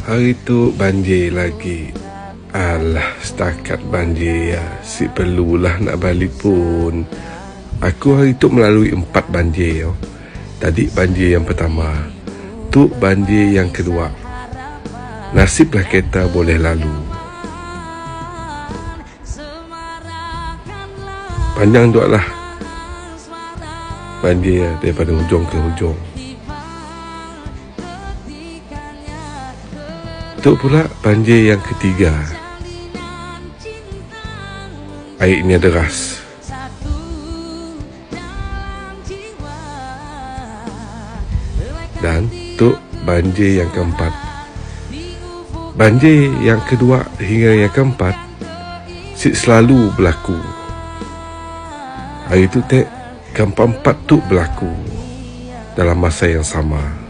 Hari tu banjir lagi. Alah, setakat banjir ya, si perlulah nak balik pun. Aku hari tu melalui 4 banjir. Tadi banjir yang pertama, tu banjir yang kedua. Nasiblah kereta boleh lalu. Panjang juga lah banjir daripada hujung ke hujung. Tu pula banjir yang ketiga. Airnya deras. Dan tu banjir yang keempat. Banjir yang kedua hingga yang keempat selalu berlaku. Hari tu keempat tu berlaku dalam masa yang sama.